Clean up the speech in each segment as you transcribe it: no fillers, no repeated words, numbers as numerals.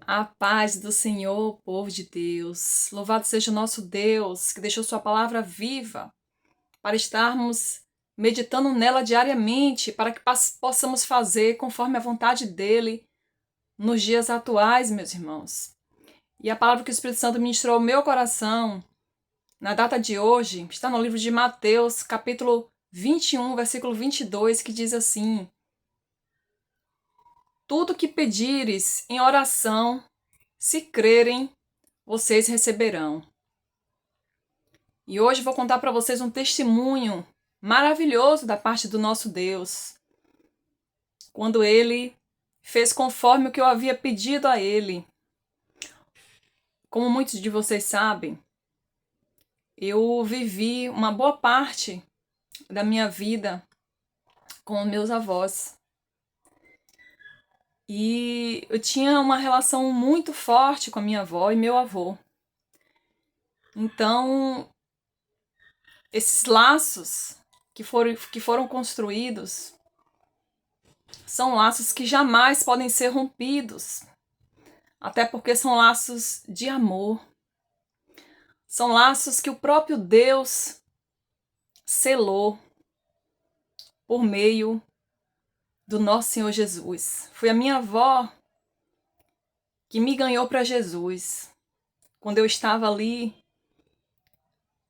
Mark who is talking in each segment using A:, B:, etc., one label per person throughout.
A: A paz do Senhor, povo de Deus. Louvado seja o nosso Deus, que deixou sua palavra viva para estarmos meditando nela diariamente, para que possamos fazer conforme a vontade dele nos dias atuais, meus irmãos. E a palavra que o Espírito Santo ministrou ao meu coração na data de hoje está no livro de Mateus, capítulo 21, versículo 22, que diz assim: Tudo que pedires em oração, se crerem, vocês receberão. E hoje vou contar para vocês um testemunho maravilhoso da parte do nosso Deus, quando ele fez conforme o que eu havia pedido a ele. Como muitos de vocês sabem, eu vivi uma boa parte da minha vida com meus avós. E eu tinha uma relação muito forte com a minha avó e meu avô. Então, esses laços que foram construídos são laços que jamais podem ser rompidos, até porque são laços de amor. São laços que o próprio Deus selou por meio do nosso Senhor Jesus. Foi a minha avó que me ganhou para Jesus, quando eu estava ali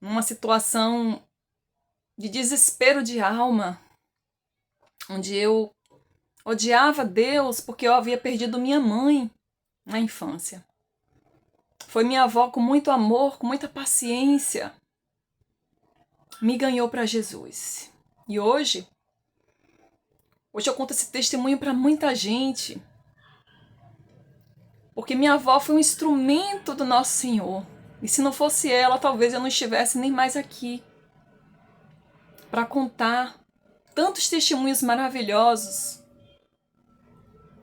A: numa situação de desespero de alma, onde eu odiava Deus porque eu havia perdido minha mãe na infância. Foi minha avó, com muito amor, com muita paciência, me ganhou para Jesus. E hoje eu conto esse testemunho para muita gente, porque minha avó foi um instrumento do nosso Senhor. E se não fosse ela, talvez eu não estivesse nem mais aqui para contar tantos testemunhos maravilhosos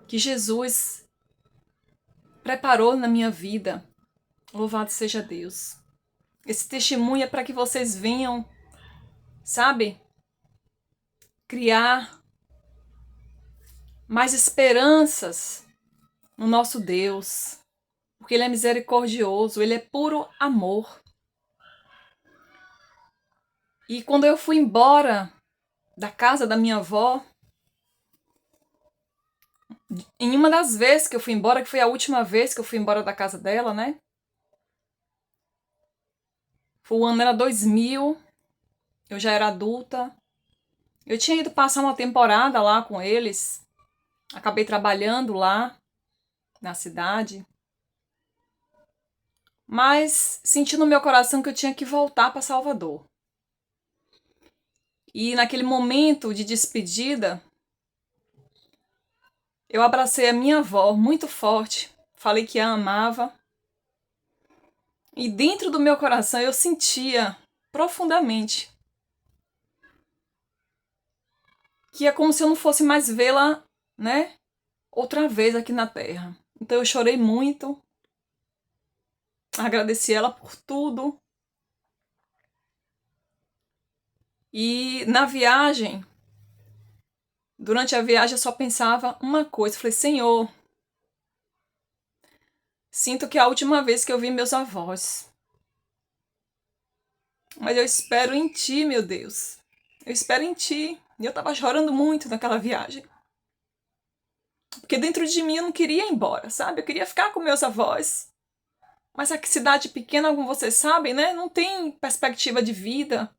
A: que Jesus preparou na minha vida. Louvado seja Deus. Esse testemunho é para que vocês venham, sabe, criar mais esperanças no nosso Deus, porque Ele é misericordioso, Ele é puro amor. E quando eu fui embora da casa da minha avó, em uma das vezes que eu fui embora, que foi a última vez que eu fui embora da casa dela, né? O ano era 2000, eu já era adulta. Eu tinha ido passar uma temporada lá com eles, acabei trabalhando lá na cidade, mas senti no meu coração que eu tinha que voltar para Salvador. E naquele momento de despedida, eu abracei a minha avó muito forte, falei que a amava. E dentro do meu coração eu sentia profundamente que é como se eu não fosse mais vê-la, né, outra vez aqui na Terra. Então eu chorei muito, agradeci ela por tudo. E na viagem, durante a viagem eu só pensava uma coisa, falei: Senhor, sinto que é a última vez que eu vi meus avós. Mas eu espero em Ti, meu Deus. Eu espero em Ti. E eu tava chorando muito naquela viagem. Porque dentro de mim eu não queria ir embora, sabe? Eu queria ficar com meus avós. Mas a cidade pequena, como vocês sabem, né? Não tem perspectiva de vida,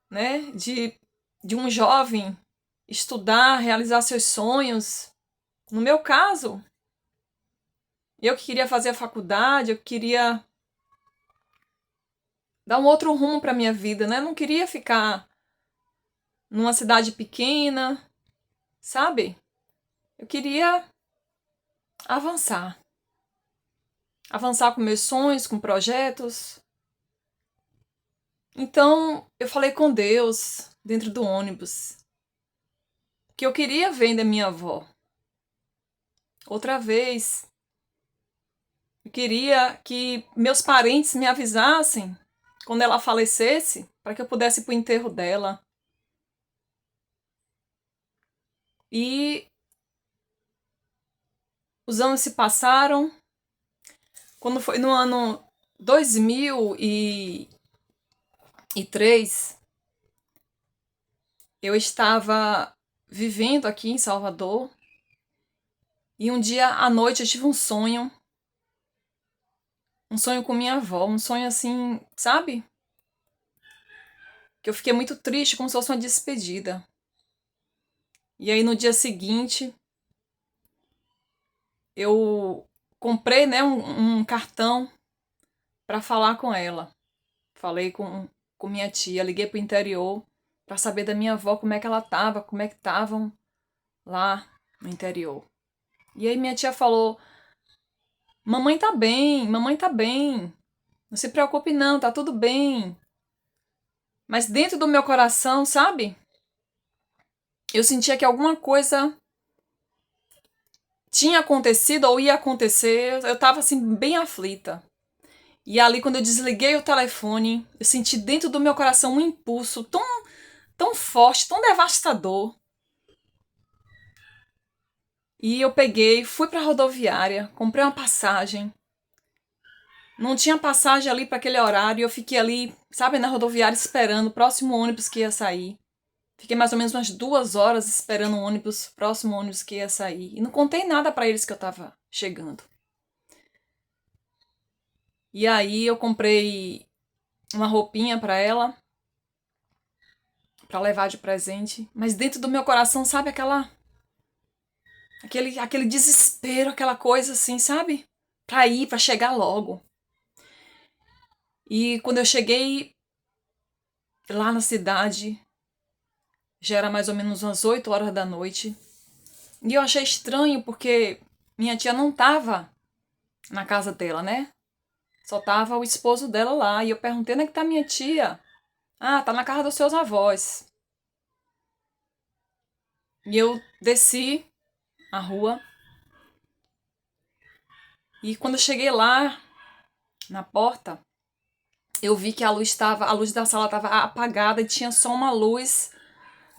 A: né? De um jovem estudar, realizar seus sonhos. No meu caso, eu que queria fazer a faculdade, eu queria dar um outro rumo para minha vida, né? Eu não queria ficar numa cidade pequena, sabe? Eu queria avançar. Avançar com meus sonhos, com projetos. Então, eu falei com Deus dentro do ônibus que eu queria ver da minha avó. Outra vez, eu queria que meus parentes me avisassem quando ela falecesse, para que eu pudesse ir para o enterro dela. E os anos se passaram. Quando foi no ano 2003, eu estava vivendo aqui em Salvador e um dia à noite eu tive um sonho com minha avó, um sonho assim, sabe? Que eu fiquei muito triste, como se fosse uma despedida. E aí no dia seguinte eu comprei, né, um cartão para falar com ela. Falei com minha tia, liguei pro interior para saber da minha avó como é que ela tava, como é que estavam lá no interior. E aí minha tia falou: mamãe tá bem, mamãe tá bem. Não se preocupe não, tá tudo bem. Mas dentro do meu coração, sabe? Eu sentia que alguma coisa tinha acontecido ou ia acontecer. Eu tava assim bem aflita. E ali quando eu desliguei o telefone, eu senti dentro do meu coração um impulso tão forte, tão devastador. E eu peguei, fui pra rodoviária, comprei uma passagem. Não tinha passagem ali para aquele horário, eu fiquei ali, sabe, na rodoviária esperando o próximo ônibus que ia sair. Fiquei mais ou menos umas 2 horas esperando o ônibus, próximo ônibus que ia sair. E não contei nada para eles que eu tava chegando. E aí eu comprei uma roupinha para ela, para levar de presente. Mas dentro do meu coração, sabe, aquele desespero, aquela coisa assim, sabe? Pra ir, pra chegar logo. E quando eu cheguei lá na cidade, já era mais ou menos umas 8 horas da noite. E eu achei estranho porque minha tia não tava na casa dela, né? Só tava o esposo dela lá. E eu perguntei: onde é que tá minha tia? Ah, tá na casa dos seus avós. E eu desci a rua. E quando eu cheguei lá, na porta, eu vi que a luz da sala estava apagada e tinha só uma luz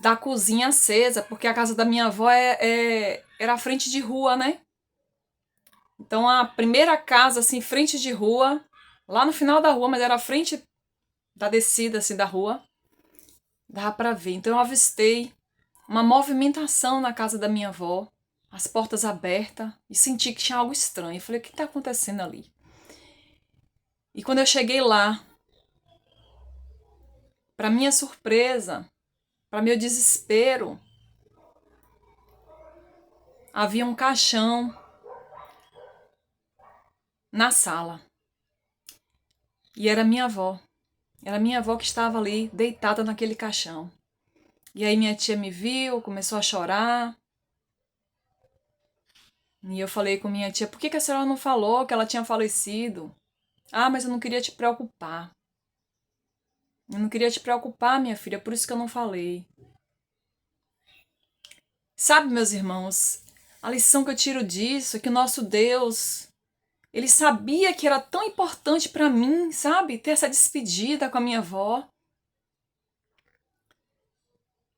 A: da cozinha acesa, porque a casa da minha avó era à frente de rua, né? Então a primeira casa, assim, frente de rua, lá no final da rua, mas era à frente da descida, assim, da rua, dava pra ver. Então eu avistei uma movimentação na casa da minha avó, as portas abertas, e senti que tinha algo estranho. Eu falei: o que tá acontecendo ali? E quando eu cheguei lá, para minha surpresa, para meu desespero, havia um caixão na sala. E era minha avó. Era minha avó que estava ali, deitada naquele caixão. E aí minha tia me viu, começou a chorar. E eu falei com minha tia: por que a senhora não falou que ela tinha falecido? Ah, mas eu não queria te preocupar. Eu não queria te preocupar, minha filha, por isso que eu não falei. Sabe, meus irmãos, a lição que eu tiro disso é que o nosso Deus, ele sabia que era tão importante para mim, sabe, ter essa despedida com a minha avó,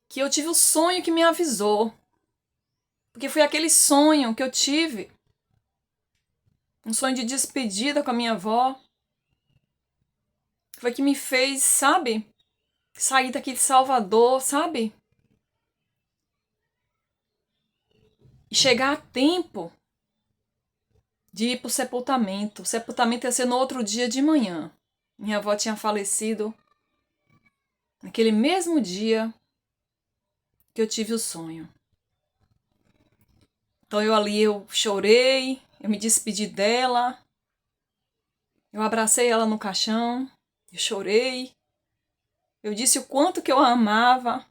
A: que eu tive o sonho que me avisou. Porque foi aquele sonho que eu tive, um sonho de despedida com a minha avó, que foi que me fez, sabe, sair daqui de Salvador, sabe, e chegar a tempo de ir pro sepultamento. O sepultamento ia ser no outro dia de manhã. Minha avó tinha falecido naquele mesmo dia que eu tive o sonho. Então eu chorei, eu me despedi dela, eu abracei ela no caixão, eu chorei, eu disse o quanto que eu a amava.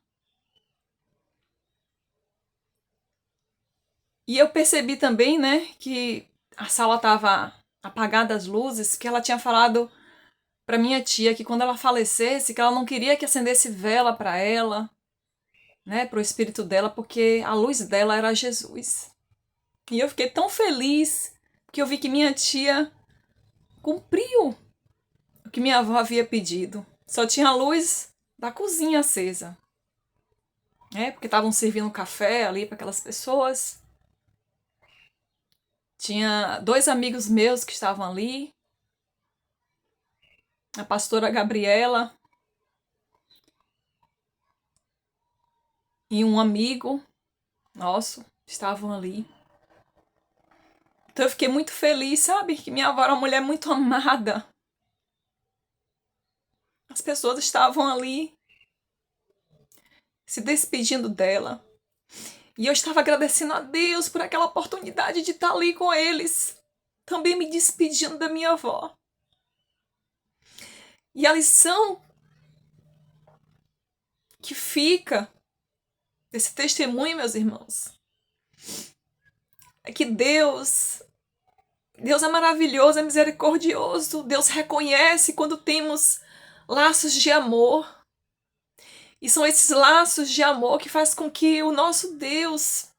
A: E eu percebi também, né, que a sala estava apagada as luzes, que ela tinha falado para minha tia que quando ela falecesse, que ela não queria que acendesse vela para ela, né, para o espírito dela, porque a luz dela era Jesus. E eu fiquei tão feliz que eu vi que minha tia cumpriu o que minha avó havia pedido. Só tinha a luz da cozinha acesa, né? Porque estavam servindo café ali para aquelas pessoas. Tinha 2 amigos meus que estavam ali, a pastora Gabriela e um amigo nosso estavam ali. Então eu fiquei muito feliz, sabe? Que minha avó era uma mulher muito amada. As pessoas estavam ali se despedindo dela. E eu estava agradecendo a Deus por aquela oportunidade de estar ali com eles. Também me despedindo da minha avó. E a lição que fica desse testemunho, meus irmãos, é que Deus é maravilhoso, é misericordioso. Deus reconhece quando temos laços de amor. E são esses laços de amor que faz com que o nosso Deus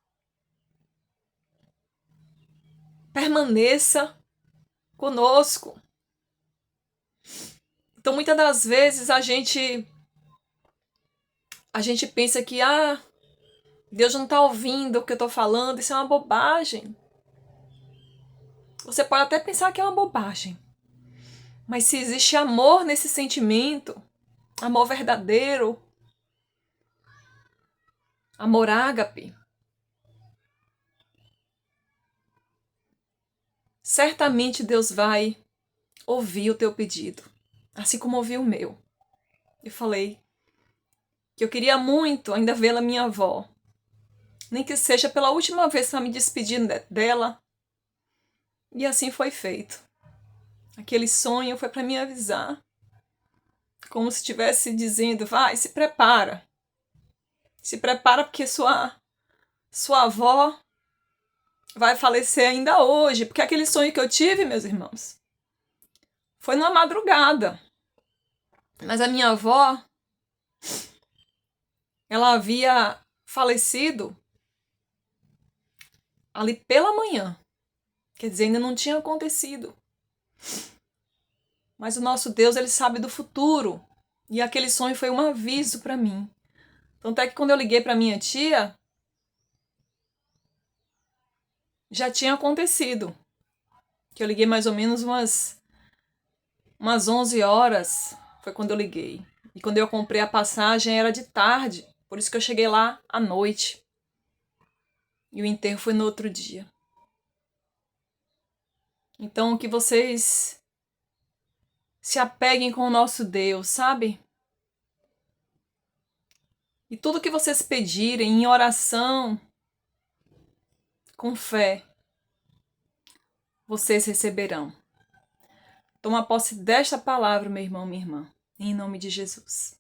A: permaneça conosco. Então, muitas das vezes a gente pensa que Deus não está ouvindo o que eu estou falando, isso é uma bobagem. Você pode até pensar que é uma bobagem. Mas se existe amor nesse sentimento, amor verdadeiro, amor ágape, certamente Deus vai ouvir o teu pedido, assim como ouviu o meu. Eu falei que eu queria muito ainda vê-la minha avó, nem que seja pela última vez para me despedir dela. E assim foi feito. Aquele sonho foi para me avisar, como se estivesse dizendo: vai, se prepara. Se prepara porque sua avó vai falecer ainda hoje. Porque aquele sonho que eu tive, meus irmãos, foi numa madrugada. Mas a minha avó, ela havia falecido ali pela manhã. Quer dizer, ainda não tinha acontecido. Mas o nosso Deus, ele sabe do futuro. E aquele sonho foi um aviso para mim. Tanto é que quando eu liguei para minha tia, já tinha acontecido. Que eu liguei mais ou menos umas 11 horas. Foi quando eu liguei. E quando eu comprei a passagem era de tarde. Por isso que eu cheguei lá à noite. E o enterro foi no outro dia. Então, que vocês se apeguem com o nosso Deus, sabe? E tudo que vocês pedirem em oração, com fé, vocês receberão. Toma posse desta palavra, meu irmão, minha irmã, em nome de Jesus.